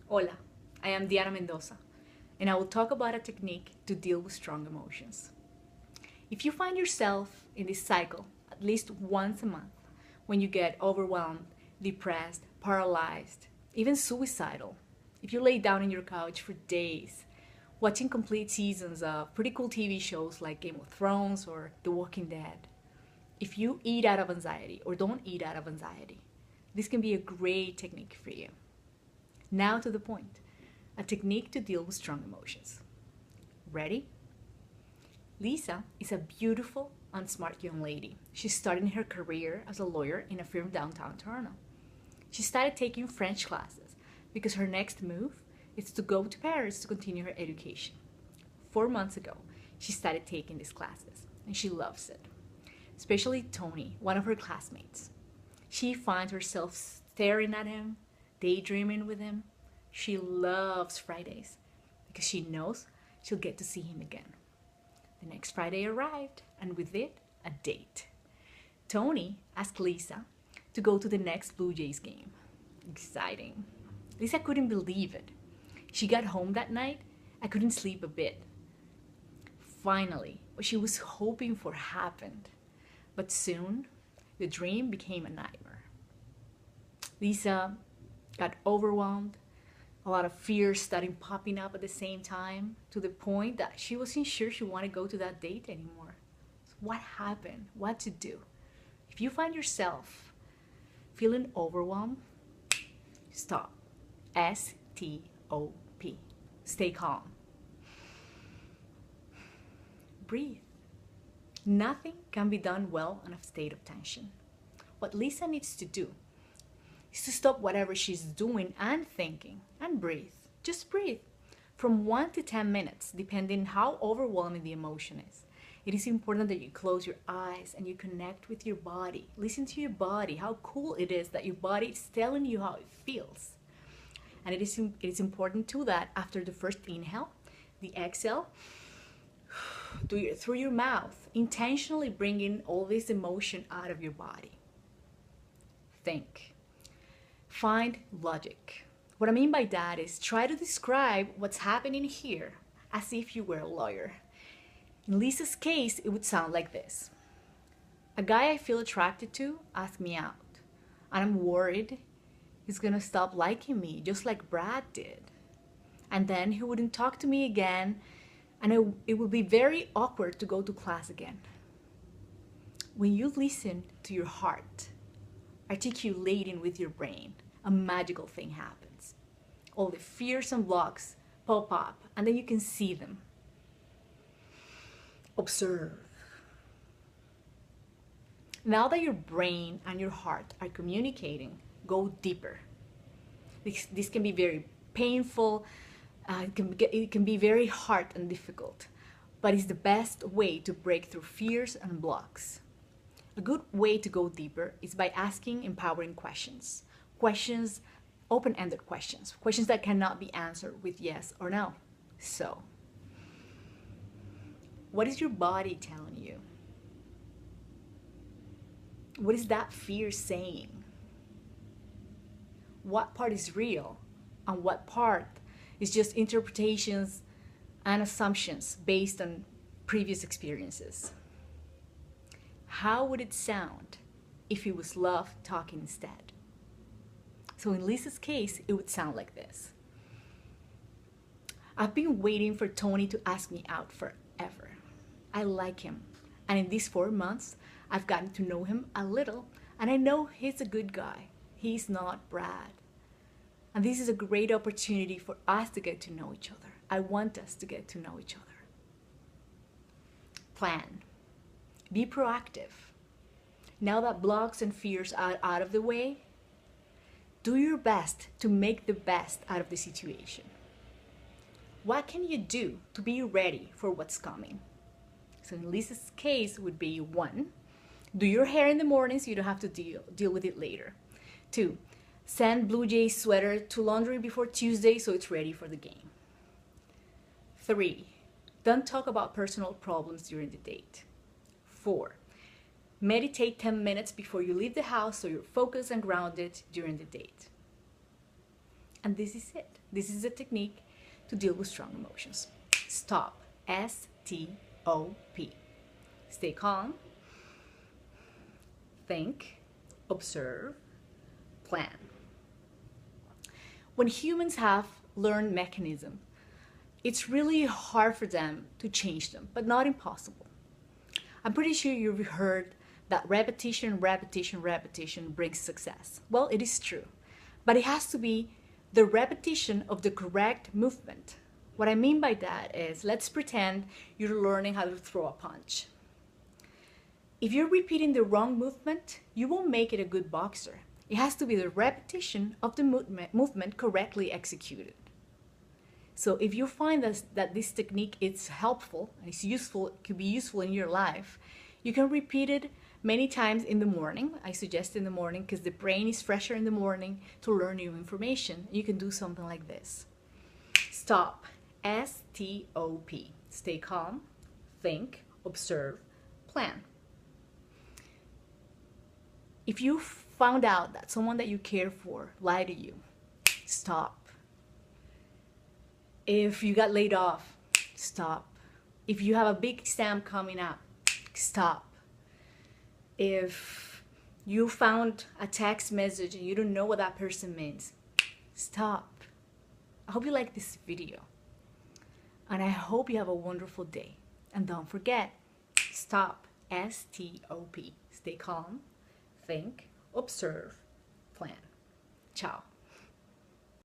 Hola, I am Diana Mendoza, and I will talk about a technique to deal with strong emotions. If you find yourself in this cycle at least once a month, when you get overwhelmed, depressed, paralyzed, even suicidal, if you lay down on your couch for days, watching complete seasons of pretty cool TV shows like Game of Thrones or The Walking Dead, if you eat out of anxiety or don't eat out of anxiety, this can be a great technique for you. Now to the point, a technique to deal with strong emotions. Ready? Lisa is a beautiful and smart young lady. She's starting her career as a lawyer in a firm downtown Toronto. She started taking French classes because her next move is to go to Paris to continue her education. 4 months ago, she started taking these classes and she loves it. Especially Tony, one of her classmates. She finds herself staring at him, daydreaming with him. She loves Fridays because she knows she'll get to see him again. The next Friday arrived, and with it, a date. Tony asked Lisa to go to the next Blue Jays game. Exciting. Lisa couldn't believe it. She got home that night. I couldn't sleep a bit. Finally, what she was hoping for happened. But soon, the dream became a nightmare. Lisa got overwhelmed. A lot of fears started popping up at the same time to the point that she wasn't sure she wanted to go to that date anymore. So what happened? What to do? If you find yourself feeling overwhelmed, stop. S-T-O-P. Stay calm. Breathe. Nothing can be done well in a state of tension. What Lisa needs to do is to stop whatever she's doing and thinking and breathe. Just breathe. From 1 to 10 minutes, depending how overwhelming the emotion is. It is important that you close your eyes and you connect with your body. Listen to your body, how cool it is that your body is telling you how it feels. And it is important too that after the first inhale, the exhale, through your mouth, intentionally bringing all this emotion out of your body. Think. Find logic. What I mean by that is try to describe what's happening here as if you were a lawyer. In Lisa's case, it would sound like this. A guy I feel attracted to asked me out, and I'm worried he's gonna stop liking me just like Brad did. And then he wouldn't talk to me again, and it would be very awkward to go to class again. When you listen to your heart, articulating with your brain, a magical thing happens. All the fears and blocks pop up, and then you can see them. Observe. Now that your brain and your heart are communicating, go deeper. This can be very painful. It can be very hard and difficult, but it's the best way to break through fears and blocks. A good way to go deeper is by asking empowering questions. Questions, open-ended questions. Questions that cannot be answered with yes or no. So, what is your body telling you? What is that fear saying? What part is real and what part is just interpretations and assumptions based on previous experiences? How would it sound if it was love talking instead? So in Lisa's case, it would sound like this. I've been waiting for Tony to ask me out forever. I like him, and in these 4 months, I've gotten to know him a little, and I know he's a good guy. He's not Brad. And this is a great opportunity for us to get to know each other. I want us to get to know each other. Plan. Be proactive. Now that blocks and fears are out of the way, do your best to make the best out of the situation. What can you do to be ready for what's coming? So in Lisa's case would be 1, do your hair in the morning so you don't have to deal with it later. 2, send Blue Jays sweater to laundry before Tuesday so it's ready for the game. 3, don't talk about personal problems during the date. 4, meditate 10 minutes before you leave the house so you're focused and grounded during the date. And this is it. This is a technique to deal with strong emotions. Stop. S-T-O-P. Stay calm. Think. Observe. Plan. When humans have learned mechanism, it's really hard for them to change them, but not impossible. I'm pretty sure you've heard that repetition, repetition, repetition brings success. Well, it is true, but it has to be the repetition of the correct movement. What I mean by that is, let's pretend you're learning how to throw a punch. If you're repeating the wrong movement, you won't make it a good boxer. It has to be the repetition of the movement correctly executed. So if you find that this technique is helpful and it's useful, it could be useful in your life, you can repeat it many times in the morning. I suggest in the morning because the brain is fresher in the morning to learn new information. You can do something like this. Stop. S-T-O-P. Stay calm, think, observe, plan. If you found out that someone that you care for lied to you, stop. If you got laid off, stop. If you have a big exam coming up, stop. If you found a text message and you don't know what that person means, stop. I hope you like this video. And I hope you have a wonderful day. And don't forget, stop. S-T-O-P. Stay calm, think, observe, plan. Ciao.